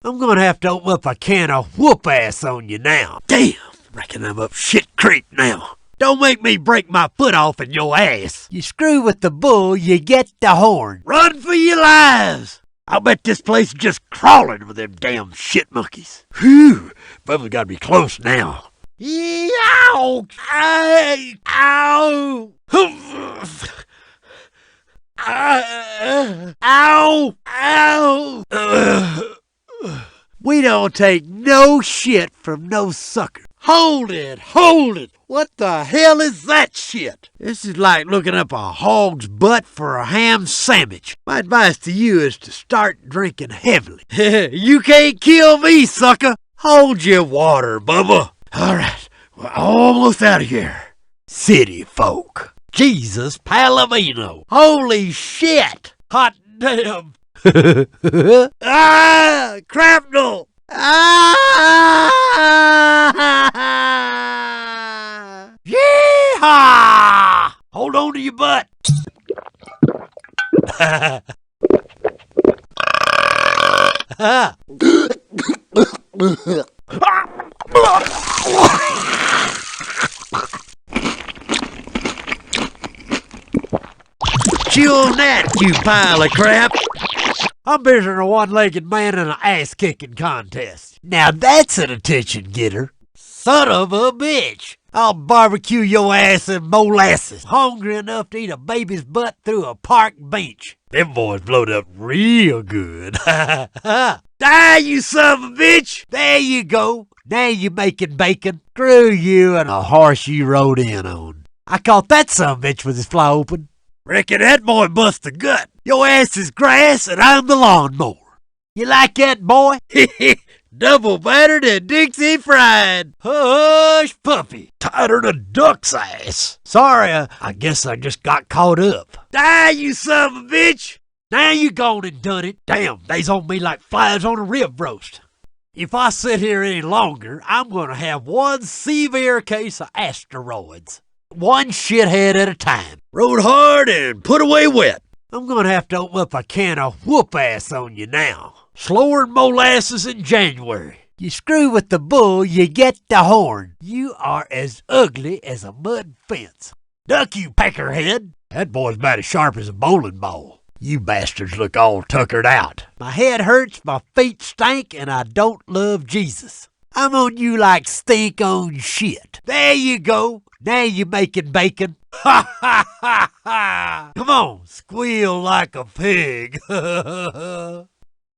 I'm gonna have to open up a can of whoop ass on you now. Damn, reckon I'm up shit creek now. Don't make me break my foot off in your ass. You screw with the bull, you get the horn. Run for your lives. I'll bet this place is just crawling with them damn shit monkeys. Whew, Bubba's gotta be close now. Yow! Ow! Ow! Ow! We don't take no shit from no sucker. Hold it! What the hell is that shit? This is like looking up a hog's butt for a ham sandwich. My advice to you is to start drinking heavily. You can't kill me, sucker. Hold your water, Bubba. All right, we're almost out of here. City folk. Jesus Palomino. Holy shit. Hot damn. Ah! Crapnel! Ah! Yeehaw! Hold on to your butt. Chew on that, you pile of crap. I'm busier than a one-legged man in an ass-kicking contest. Now that's an attention getter. Son of a bitch. I'll barbecue your ass in molasses. Hungry enough to eat a baby's butt through a park bench. Them boys blowed up real good. Die, you son of a bitch. There you go. Now you making bacon. Screw you and a horse you rode in on. I caught that son of a bitch with his fly open. Reckon that boy bust a gut. Your ass is grass and I'm the lawnmower. You like that, boy? Double battered and Dixie fried. Hush, puppy. Tighter than a duck's ass. Sorry, I guess I just got caught up. Die, you son of a bitch. Now you gone and done it. Damn, they's on me like flies on a rib roast. If I sit here any longer, I'm going to have one severe case of asteroids. One shithead at a time. Rode hard and put away wet. I'm going to have to open up a can of whoop ass on you now. Slower than molasses in January. You screw with the bull, you get the horn. You are as ugly as a mud fence. Duck, you peckerhead. That boy's about as sharp as a bowling ball. You bastards look all tuckered out. My head hurts, my feet stink, and I don't love Jesus. I'm on you like stink on shit. There you go. Now you making bacon. Ha ha ha ha. Come on, squeal like a pig.